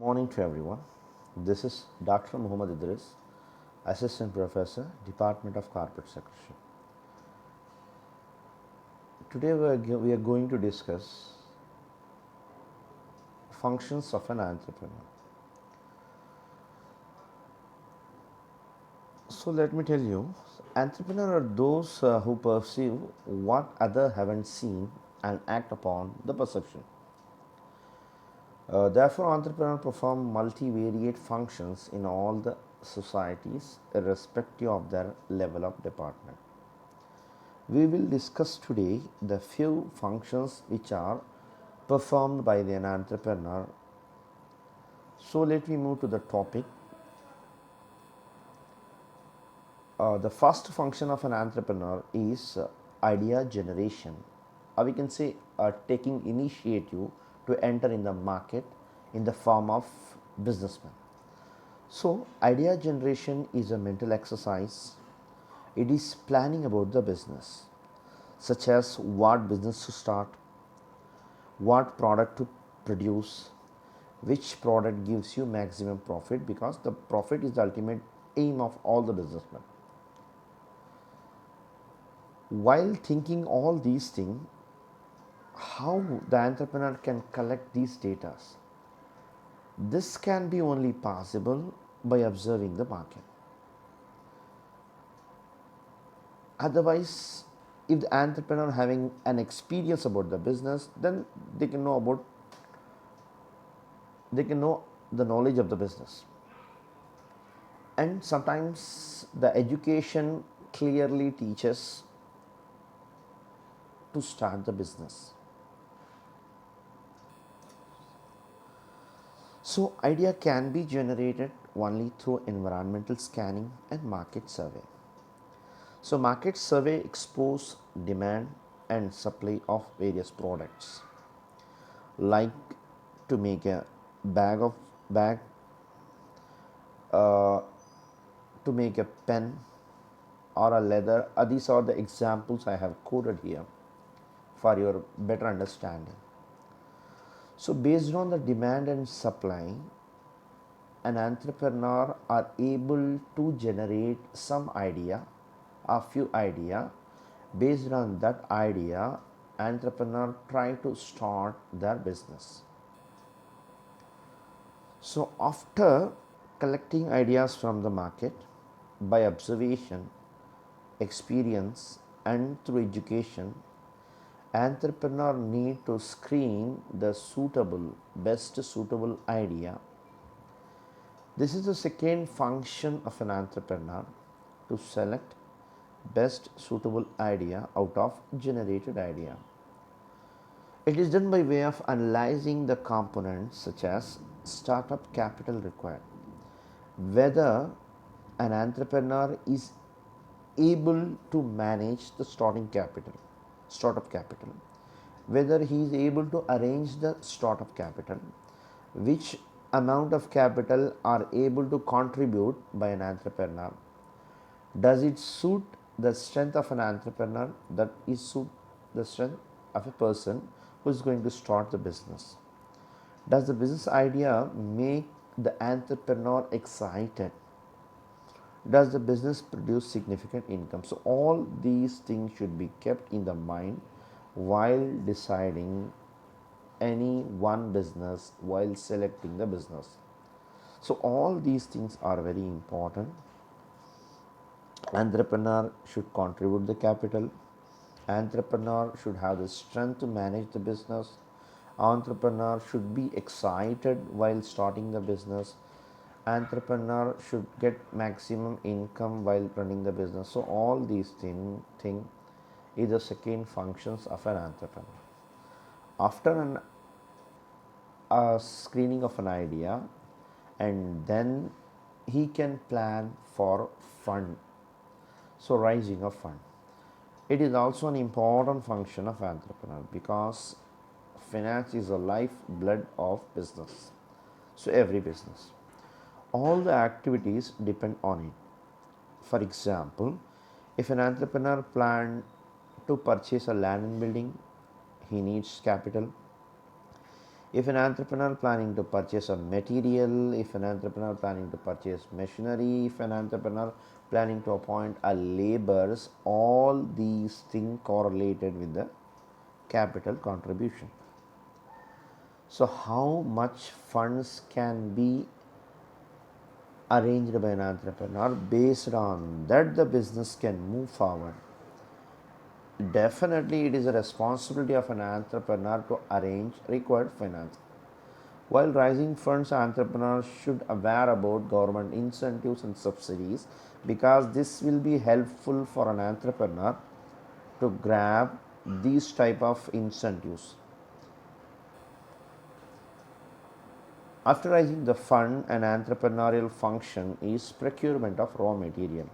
Morning to everyone. This is Dr. Muhammad Idris, Assistant Professor, Department of Corporate Secretary. Today we are going to discuss functions of an entrepreneur. So let me tell you, entrepreneur are those who perceive what others haven't seen and act upon the perception. Therefore, entrepreneurs perform multivariate functions in all the societies, irrespective of their level of department. We will discuss today the few functions which are performed by an entrepreneur. So let me move to the topic. The first function of an entrepreneur is idea generation, or we can say taking initiative to enter in the market in the form of businessman. So idea generation is a mental exercise. It is planning about the business, such as what business to start, what product to produce, which product gives you maximum profit, because the profit is the ultimate aim of all the businessmen. While thinking all these things, how the entrepreneur can collect these data? This can be only possible by observing the market. Otherwise, if the entrepreneur having an experience about the business, then they can know the knowledge of the business. And sometimes the education clearly teaches to start the business. So idea can be generated only through environmental scanning and market survey. So market survey expose demand and supply of various products, like to make a bag, uh, to make a pen or a leather. These are the examples I have quoted here for your better understanding. So based on the demand and supply, an entrepreneur are able to generate some idea, a few idea. Based on that idea, entrepreneur try to start their business. So after collecting ideas from the market by observation, experience and through education, entrepreneur need to screen the best suitable idea. This is the second function of an entrepreneur, to select best suitable idea out of generated idea. It is done by way of analyzing the components such as startup capital required, whether an entrepreneur is able to manage the startup capital, whether he is able to arrange the startup capital, which amount of capital are able to contribute by an entrepreneur. Does it suit the strength of an entrepreneur? That is suit the strength of a person who is going to start the business. Does the business idea make the entrepreneur excited? Does the business produce significant income? So all these things should be kept in the mind while deciding any one business, while selecting the business. So all these things are very important. Entrepreneur should contribute the capital. Entrepreneur should have the strength to manage the business. Entrepreneur should be excited while starting the business. Entrepreneur should get maximum income while running the business. So all these thing is the second functions of an entrepreneur. After a screening of an idea, and then he can plan for fund, so raising of fund. It is also an important function of entrepreneur, because finance is the lifeblood of business. So every business, all the activities depend on it. For example, if an entrepreneur plan to purchase a land and building, he needs capital. If an entrepreneur planning to purchase a material, if an entrepreneur planning to purchase machinery, if an entrepreneur planning to appoint a laborers, all these things correlated with the capital contribution. So how much funds can be arranged by an entrepreneur? Based on that the business can move forward. Definitely it is a responsibility of an entrepreneur to arrange required finance. While raising funds, entrepreneurs should aware about government incentives and subsidies, because this will be helpful for an entrepreneur to grab these type of incentives. After raising the fund, an entrepreneurial function is procurement of raw material.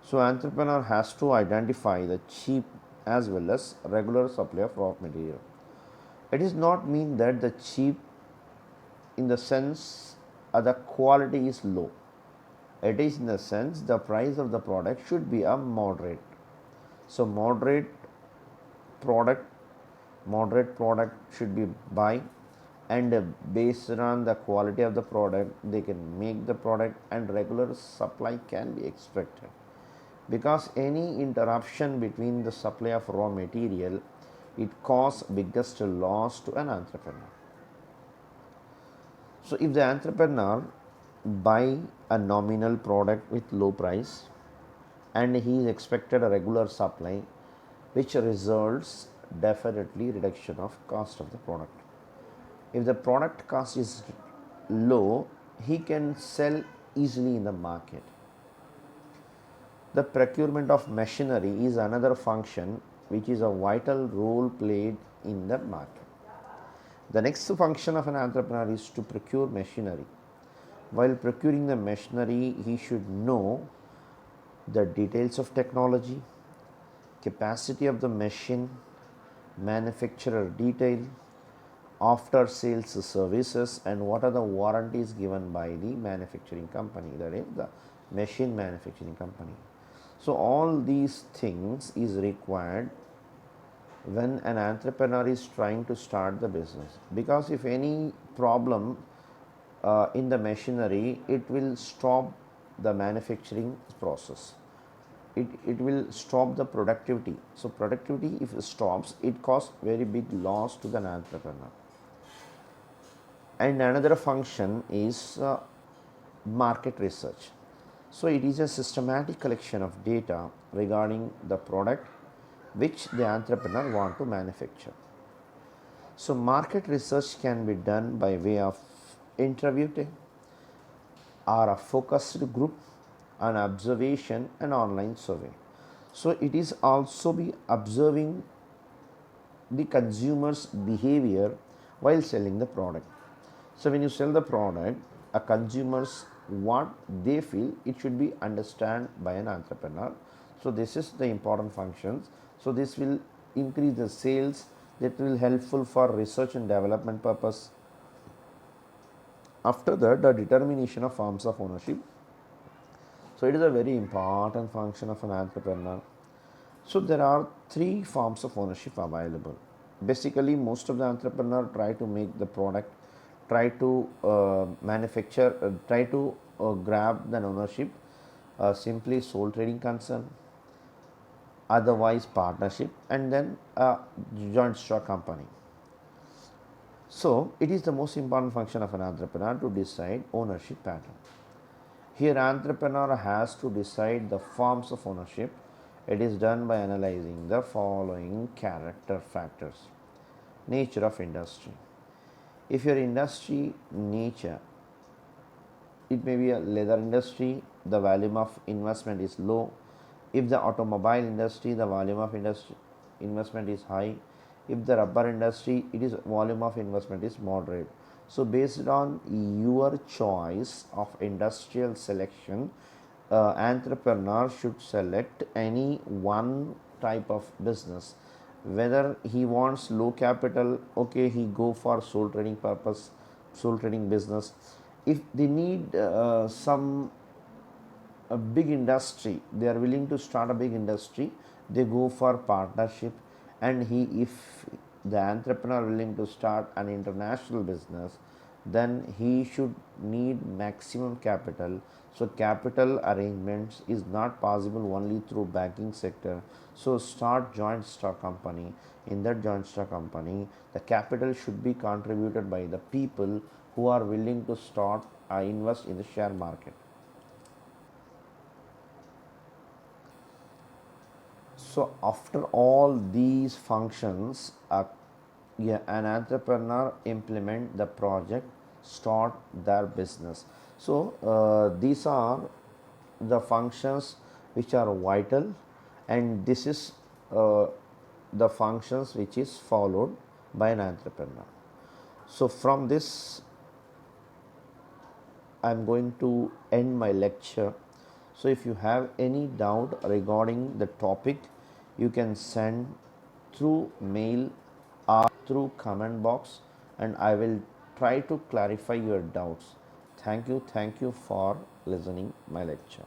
So entrepreneur has to identify the cheap as well as regular supply of raw material. It does not mean that the cheap in the sense the quality is low. It is in the sense the price of the product should be a moderate. So product moderate product should be buy, and based on the quality of the product they can make the product, and regular supply can be expected, because any interruption between the supply of raw material, it causes biggest loss to an entrepreneur. So if the entrepreneur buy a nominal product with low price and he is expected a regular supply, which results definitely reduction of cost of the product. If the product cost is low, he can sell easily in the market. The procurement of machinery is another function which is a vital role played in the market. The next function of an entrepreneur is to procure machinery. While procuring the machinery, he should know the details of technology, capacity of the machine, manufacturer detail, after sales services, and what are the warranties given by the manufacturing company, that is the machine manufacturing company. So all these things is required when an entrepreneur is trying to start the business, because if any problem in the machinery, it will stop the manufacturing process. It will stop the productivity. So productivity, if it stops, it causes very big loss to the entrepreneur. And another function is market research. So it is a systematic collection of data regarding the product which the entrepreneur want to manufacture. So market research can be done by way of interviewing or a focused group, an observation, and online survey. So it is also be observing the consumer's behavior while selling the product. So when you sell the product, a consumer's what they feel, it should be understood by an entrepreneur. So this is the important functions. So this will increase the sales, that will helpful for research and development purpose. After that, the determination of forms of ownership. So it is a very important function of an entrepreneur. So there are three forms of ownership available. Basically, most of the entrepreneur try to make the product, try to manufacture, try to grab the ownership, simply sole trading concern, otherwise partnership, and then a joint stock company. So it is the most important function of an entrepreneur to decide ownership pattern. Here entrepreneur has to decide the forms of ownership. It is done by analyzing the following character factors. Nature of industry. If your industry nature, it may be a leather industry, the volume of investment is low. If the automobile industry, the volume of investment is high. If the rubber industry, it is volume of investment is moderate. So based on your choice of industrial selection, entrepreneur should select any one type of business. Whether he wants low capital, okay, he go for sole trading purpose, sole trading business. If they need some a big industry, they are willing to start a big industry, they go for partnership. And he, if the entrepreneur willing to start an international business, then he should need maximum capital. So capital arrangements is not possible only through banking sector. So start joint stock company. In that joint stock company, the capital should be contributed by the people who are willing to start invest in the share market. So after all these functions, yeah, an entrepreneur implement the project, start their business. So these are the functions which are vital, and this is the functions which is followed by an entrepreneur. So from this, I'm going to end my lecture. So if you have any doubt regarding the topic, you can send through mail or through comment box, and I will try to clarify your doubts. Thank you for listening my lecture.